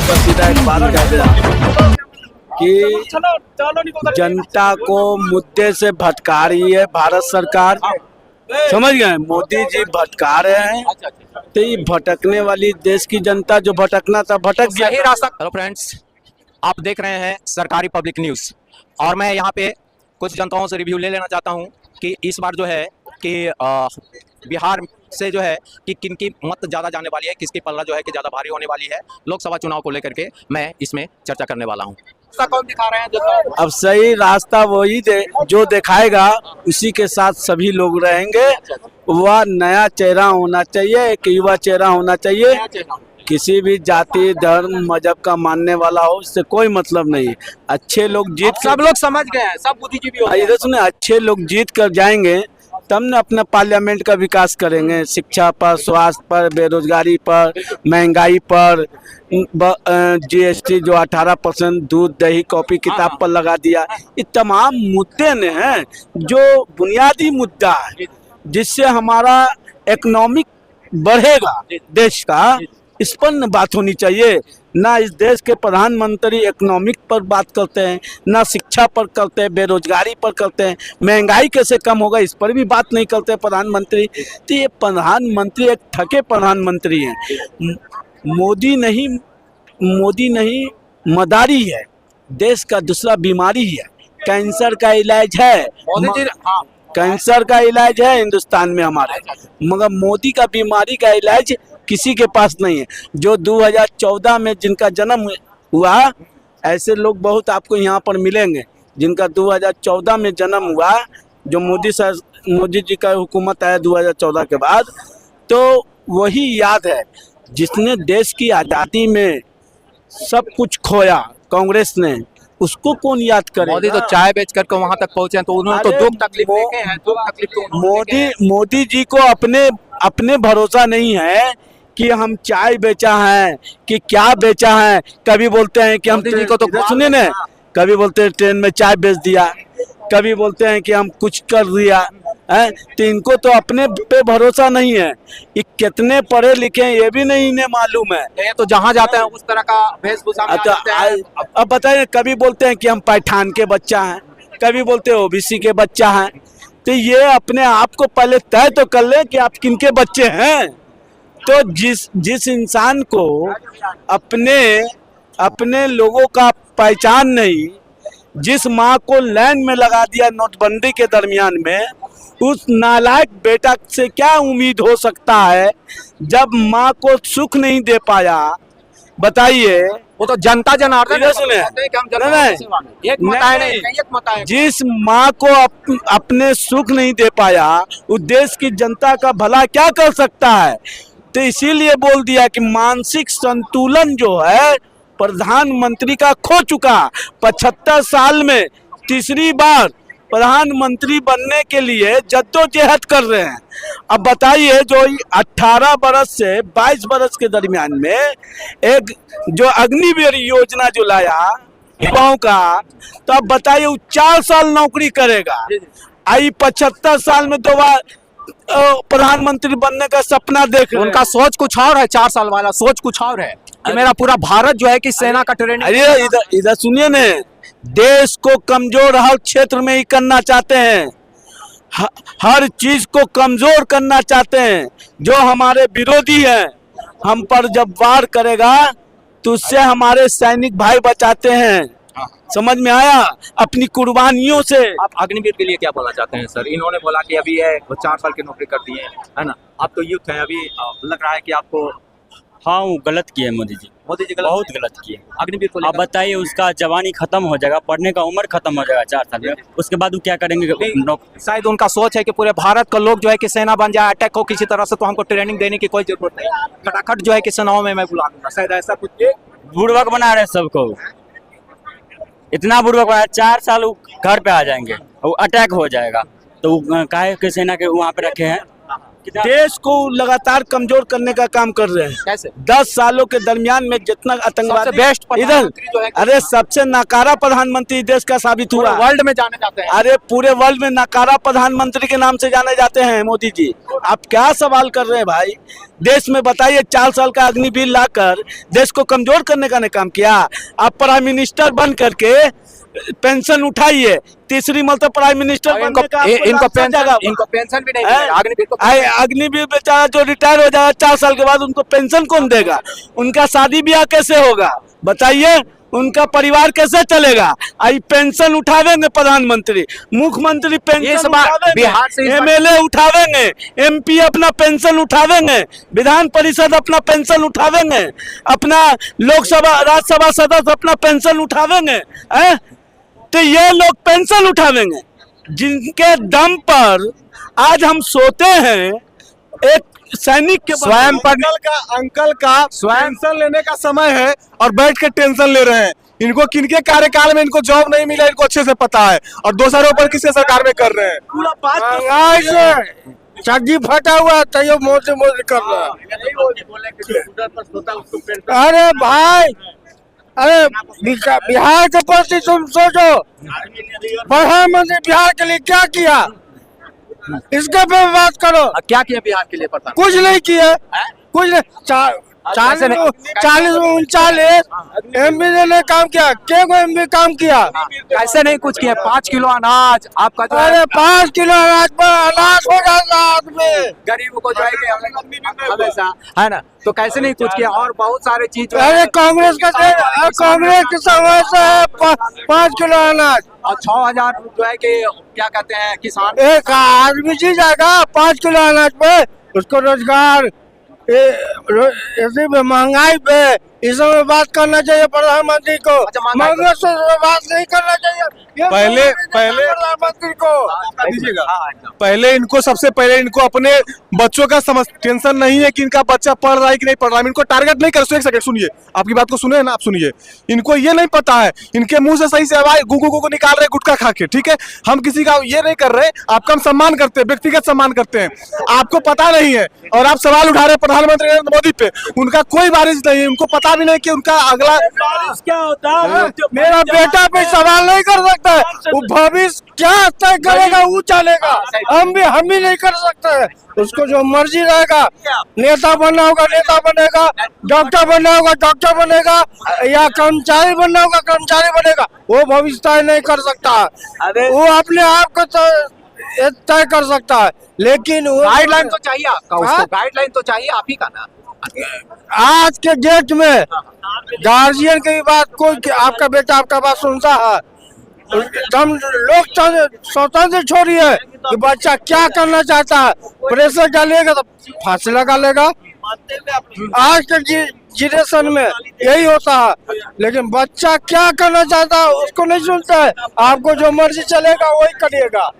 पर सीधा एक बात कह दिया कि जनता को मुद्दे से भटका रही है भारत सरकार। समझ गए, मोदी जी भटका रहे हैं। तो ये भटकने वाली देश की जनता जो भटकना था भटक गया। सही रास्ता। हेलो फ्रेंड्स, आप देख रहे हैं सरकारी पब्लिक न्यूज़ और मैं यहाँ पे कुछ जनताओं से रिव्यू ले लेना चाहता हूँ कि इस बार जो है कि बिहार से जो है कि किनकी मत ज़्यादा जाने वाली है, किसकी पल्ला जो है कि ज़्यादा भारी होने वाली है लोकसभा चुनाव को लेकर के मैं इसमें चर्चा करने वाला हूँ। कौन दिखा रहे हैं अब सही रास्ता वही जो दिखाएगा उसी के साथ सभी लोग रहेंगे। वह नया चेहरा होना चाहिए, एक युवा चेहरा होना चाहिए। किसी भी जाति धर्म मजहब का मानने वाला हो उससे कोई मतलब नहीं। अच्छे लोग जीत सब लोग समझ गए हैं, सब बुद्धिजीवी हो गए। इधर सुने, अच्छे लोग जीत कर जाएंगे तब न अपना पार्लियामेंट का विकास करेंगे। शिक्षा पर, स्वास्थ्य पर, बेरोजगारी पर, महंगाई पर, GST जो 18% दूध दही कॉपी किताब पर लगा दिया, ये तमाम मुद्दे ने हैं जो बुनियादी मुद्दा है जिससे हमारा इकोनॉमिक बढ़ेगा देश का। इस पर न बात होनी चाहिए। ना इस देश के प्रधानमंत्री इकोनॉमिक पर बात करते हैं, ना शिक्षा पर करते हैं, बेरोजगारी पर करते हैं, महंगाई कैसे कम होगा इस पर भी बात नहीं करते प्रधानमंत्री। तो ये प्रधानमंत्री एक ठगे प्रधानमंत्री हैं। मोदी नहीं मदारी है, देश का दूसरा बीमारी है। कैंसर का इलाज है, कैंसर का इलाज है हिंदुस्तान में हमारे, मगर मोदी का बीमारी का इलाज किसी के पास नहीं है। जो 2014 में जिनका जन्म हुआ, ऐसे लोग बहुत आपको यहाँ पर मिलेंगे जिनका 2014 में जन्म हुआ। जो मोदी जी का हुकूमत आया 2014 के बाद, तो वही याद है जिसने देश की आज़ादी में सब कुछ खोया कांग्रेस ने, उसको कौन याद करे। मोदी तो चाय बेच करके वहां तक पहुंचे तो उन्होंने तो दुख तकलीफ देखे हैं, दुख तकलीफ तो मोदी जी को अपने भरोसा नहीं है कि हम चाय बेचा है कि क्या बेचा है। कभी बोलते हैं कि हम मोदी जी को तो सुनिए ना, कभी बोलते हैं ट्रेन में चाय बेच दिया, कभी बोलते हैं कि हम कुछ कर दिया है। तो इनको तो अपने पे भरोसा नहीं है। ये कितने पढ़े लिखे हैं ये भी नहीं इन्हें मालूम है। ये तो जहां जाते हैं उस तरह का वेशभूषा में आते हैं। अब बताइए, कभी बोलते हैं कि हम पैठान के बच्चा हैं, कभी बोलते हैं OBC के बच्चा हैं। तो ये अपने आप को पहले तय तो कर ले कि आप किनके बच्चे हैं। तो जिस इंसान को अपने लोगों का पहचान नहीं, जिस माँ को लाइन में लगा दिया नोटबंदी के दरमियान में, उस नालायक बेटा से क्या उम्मीद हो सकता है जब माँ को सुख नहीं दे पाया। बताइए, वो तो जनता जनार्दन सुने नहीं, जिस माँ को अपने सुख नहीं दे पाया उस देश की जनता का भला क्या कर सकता है। तो इसीलिए बोल दिया कि मानसिक संतुलन जो है प्रधानमंत्री का खो चुका। 75 साल में तीसरी बार प्रधानमंत्री बनने के लिए जद्दोजहद कर रहे हैं। अब बताइए, जो 18 बरस से 22 बरस के दरमियान में एक जो अग्निवीर योजना जो लाया युवाओं का, तो अब बताइए वो 4 साल नौकरी करेगा। आई 75 साल में दोबारा प्रधानमंत्री बनने का सपना देख रहे हैं। उनका सोच कुछ और है, 4 साल वाला सोच कुछ और है कि मेरा पूरा भारत जो है कि सेना का ट्रेनिंग। अरे इधर सुनिए ने, देश को कमजोर हर क्षेत्र में ही करना चाहते हैं, हर चीज को कमजोर करना चाहते हैं। जो हमारे विरोधी हैं, हम पर जब वार करेगा तो उससे हमारे सैनिक भाई बचाते हैं। समझ में आया, अपनी कुर्बानियों से। आप अग्निवीर के लिए क्या बोलना चाहते हैं सर? इन्होंने बोला कि अभी है 4 साल की नौकरी कर दी है ना, आप तो यूथ है, अभी लग रहा है कि आपको। हाँ, वो गलत किए मोदी जी बहुत गलत किए। अग्निवीर को आप बताइए, उसका जवानी खत्म हो जाएगा, पढ़ने का उम्र खत्म हो जाएगा 4 साल में, उसके बाद वो क्या करेंगे। शायद उनका सोच है कि पूरे भारत का लोग जो है कि सेना बन जाए, अटैक हो किसी तरह से, तो हमको ट्रेनिंग देने की कोई जरूरत नहीं, फटाफट जो है कि सेनाओं में मैं बुला दूंगा। शायद ऐसा कुछ बुड़बक बना रहे सबको, इतना बुड़बक बना, 4 साल वो घर पे आ जाएंगे, वो अटैक हो जाएगा। तो काहे के सेना के वहाँ पे रखे हैं देश को लगातार कमजोर करने का काम कर रहे हैं। कैसे? 10 सालों के दरमियान में जितना आतंकवादी सबसे बेस्ट इधर, प्रधानमंत्री जो है अरे सबसे नाकारा प्रधानमंत्री देश का साबित हुआ। वर्ल्ड में जाने जाते हैं। अरे पूरे वर्ल्ड में नाकारा प्रधानमंत्री के नाम से जाने जाते हैं मोदी जी। आप क्या सवाल कर रहे हैं भाई? देश में बताइए 4 साल का अग्निवीर लाकर देश को कमजोर करने का काम किया। आप प्राइम मिनिस्टर बन करके पेंशन उठाइए, तीसरी मतलब प्राइम मिनिस्टर बनने का इनको पेंशन भी नहीं मिलेगा। अग्निवीर बेचारा जो रिटायर हो जाएगा 4 साल के बाद, उनको पेंशन कौन देगा? उनका शादी ब्याह कैसे होगा बताइए? उनका परिवार कैसे चलेगा? आई पेंशन उठावेंगे प्रधानमंत्री, मुख्यमंत्री पेंशन बिहार से एमएलए उठावेंगे, एमपी अपना पेंशन उठावेंगे, विधान परिषद अपना पेंशन उठावेंगे, अपना लोकसभा राज्यसभा सदस्य अपना पेंशन उठावेंगे। तो ये लोग पेंशन उठावेंगे जिनके दम पर आज हम सोते हैं। एक सैनिक के स्वयं अंकल का पेंशन लेने का समय है और बैठ के टेंशन ले रहे हैं। इनको किनके कार्यकाल में इनको जॉब नहीं मिला, इनको अच्छे से पता है, और दोसरों पर किसी सरकार में कर रहे हैं। पूरा बात चड्डी फटा हुआ तैयो मोदी मोदी कर रहा है। अरे भाई, अरे बिहार के प्रति तुम सोचो, प्रधानमंत्री बिहार के लिए क्या किया, इसके पे बात करो। क्या किया बिहार के लिए? पता कुछ नहीं किया, कुछ नहीं। 40 में 39 एमपी ने काम किया, के को एमपी काम किया? ऐसे नहीं कुछ किया। 5 किलो अनाज आपका जो अरे 5 किलो अनाज पर अनाज हो जाता आदमी, गरीबों को जो है हमेशा, है ना? तो कैसे नहीं कुछ किया? और बहुत सारे चीज। अरे कांग्रेस के समय से 5 किलो अनाज और 6000 जो है कि क्या कहते हैं किसान एक आदमी जी जाएगा 5 किलो अनाज पे, उसको रोजगार ऐसे में महंगाई पे इस समय बात करना चाहिए प्रधानमंत्री को। महंगाई से बात नहीं करना चाहिए पहले प्रधानमंत्री को। दीजिएगा पहले इनको, सबसे पहले इनको अपने बच्चों का टेंशन नहीं है कि इनका बच्चा पढ़ रहा है कि नहीं पढ़ रहा है। इनको टारगेट नहीं कर। एक सेकंड सुनिए, आपकी बात को सुने ना, आप सुनिए। इनको ये नहीं पता है, इनके मुंह से सही से आवाज गुगु निकाल रहे गुटखा खा के, ठीक है? हम किसी का ये नहीं कर रहे, आपका हम सम्मान करते हैं, व्यक्तिगत सम्मान करते हैं। आपको पता नहीं है और आप सवाल उठा रहे प्रधानमंत्री नरेंद्र मोदी पे। उनका कोई बारिश नहीं है, उनको पता भी नहीं कि उनका अगला क्या होता है। मेरा बेटा पे सवाल नहीं कर सकता है, वो भविष्य क्या तय करेगा वो चलेगा। हम भी नहीं कर सकते हैं। उसको जो मर्जी रहेगा, नेता बनना होगा नेता बनेगा, डॉक्टर बनना होगा डॉक्टर बनेगा, या कर्मचारी बनना होगा कर्मचारी बनेगा। वो भविष्य तय नहीं कर सकता है, वो अपने आप को तय कर सकता है। लेकिन गाइडलाइन तो चाहिए आपका, उसको गाइडलाइन तो चाहिए आप ही का ना। आज के डेट में गार्जियन की बात कोई, आपका बेटा आपका बात सुनता है? हम लोग स्वतंत्र छोड़िए कि बच्चा क्या करना चाहता है, प्रेशर डालेगा तो फांसी लगा लेगा। आज के जनरेशन में यही होता है। लेकिन बच्चा क्या करना चाहता है उसको नहीं सुनता है, आपको जो मर्जी चलेगा वही करिएगा।